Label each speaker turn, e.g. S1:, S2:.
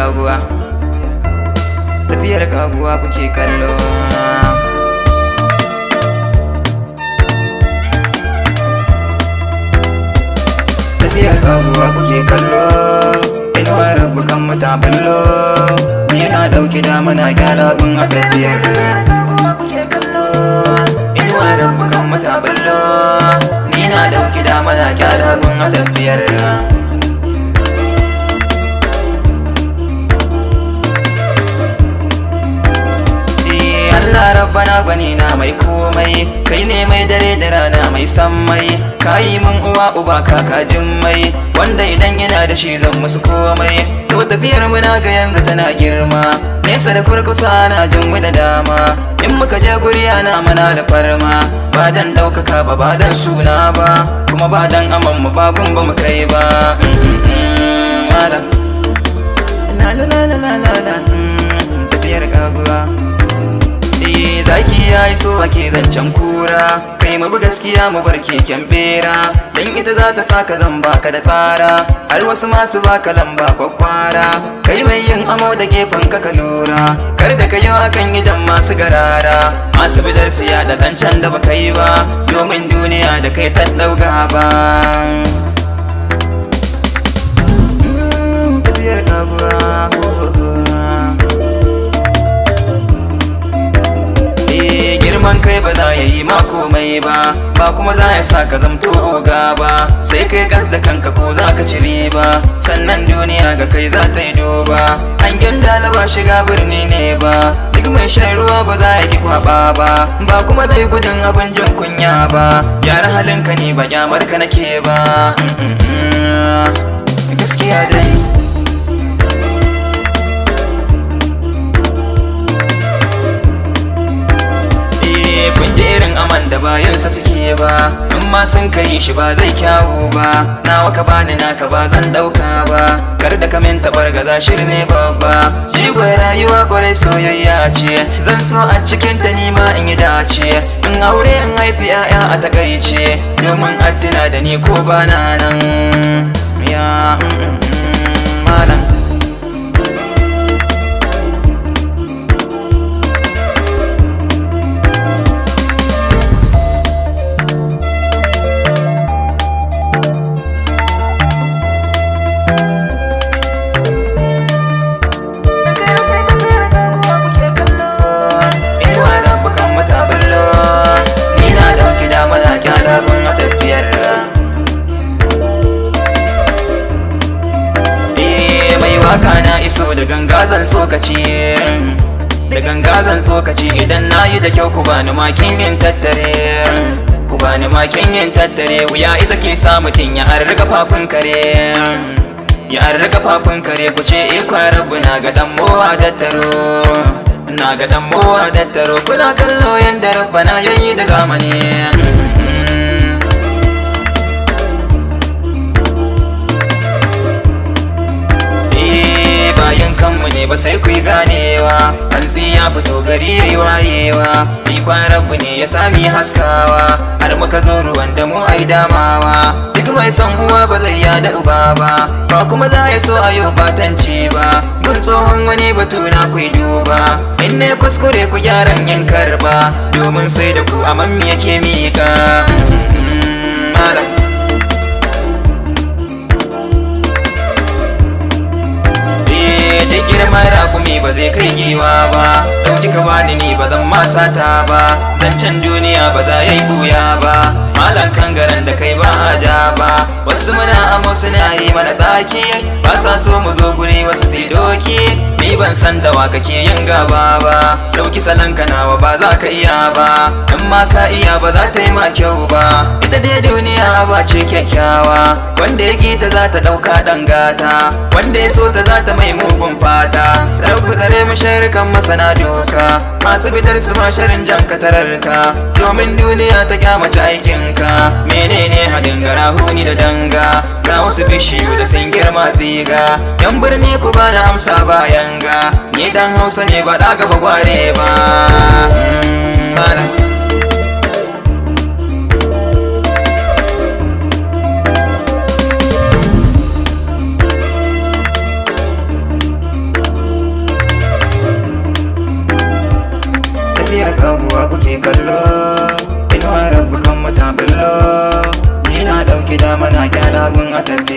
S1: kaguwa, tafiyar kaguwa kuke kallo. Tafiyar kaguwa kuke kallo, inuwar bukan mata ballo, ni na dauki damuna gyara gun a tafiyar kaguwa kuke kallo. Inuwar bukan mata ballo, ni na dauki damuna gyara gun a tafiyar. Allah rabbana gwani na mai komai, kai ne mai dare da rana mai sammai, kayi min uwa uba kakajin mai, wanda idan yana da shi zan musu komai. To tafiyar muna ga yanzu tana girma, nesa da kurkusa na jin mu da dama, in muka je guri ana mana da farma, ba dan ɗaukaka ba ba dan suna ba, kuma ba dan aman mu ba gun ba mu kai ba. Malam la la la la la la, tafiyar kaguwa. Zaki ya yi so ake zancen kura, kai mu bi gaskiya mu bar keken bera, dan ita za ta saka zan baka da tsara, har wasu masu baka lamba kwakwara, kai mai yin amo da gefen ka lura, kar da kayo akan idan masu garara, masu bidar siya da zancen da baka yi ba, domin duniya da kai ta ɗauka ba. Tafiyar kaguwa, girman kai ba za ya yi ma komai ba, ba kuma za ya sa ka zamto oga ba, sai kai gas da kanka ko za ka ci riba, sannan duniya ga kai za ta yi duba, hangen dalaba shiga birni ne ba, duk mai shan ruwa ba za ya ki kwaba ba, ba kuma zai gudun abin jin kunya ba, gyara halinka ne ba kyamar ka nake ba. Gaskiya dai aman da bayansa suke ba, in ma sun kai shi ba zai kyawu ba, nawa ka bani naka ba zan dauka ba, kar da kamin tabargaza shiri ne babba, jigon rayuwa kwarai soyayya ce, zan so a cikin ta nima in yi dace, in aure in haifi 'ya'ya a takaice, domin addina da ni ko ba na nan ya malam. Waka na iso da ganga zan tsokaci, da ganga zan tsokaci, idan na yi da kyau ku bani makin yin tattare, ku bani makin yin tattare, wuya ita ke sa mutum ya arri kafafun kare, ya arri kafafun kare, ku ce ikon rabu na ga dammowa dattaro, na ga dammowa dattaro, kuna kallo yanda rabbana yayi da zamani. Kanmu ne ba sai ku yi ganewa, hantsi ya fito gari yayi wayewa, ikon rabu ne ya sami haskawa, har muka zo ruwan da mu ai damawa, duk mai son uwa ba zai yada uba ba, ba kuma za ya so a yi batanci ba, gun tsohon wani batu na ku yi duba, in ne kuskure ku gyaran yin karba, domin sai da ku amman me yake mika. Malam girman rakumi ba zai kai giwa ba, ɗauki ka bani ni ba zan masata ba, zancen duniya ba za ya yi buya ba, malan kangaren da kai ba a da ba, wasu muna amo suna yi mana tsaki, ba sa so mu zo guri wasu sai doki, ni ban san da wa kake yin gaba ba, ɗauki salon nawa ba za ka iya ba, in ma ka iya ba za ta yi ma kyau ba, ita dai duniya ba ce kyakkyawa, wanda ya gita za ta ɗauka ɗan gata, wanda ya so ta za ta mai mugun fata, rabu tsare mu sharikan masana doka, masu fitar su ma sharin jan katararka, domin duniya ta kyamace aikinka, menene haɗin garahuni da danga, ga wasu bishiyu da sun girma tsiga, yan birni ku ba na amsa bayan ga, ni dan Hausa ne ba ɗaga ba gware ba. tafiyar kaguwa kuke kallo, inuwa rabu kan mata billo, ni na ɗauki dama na gyara gun a tafiya.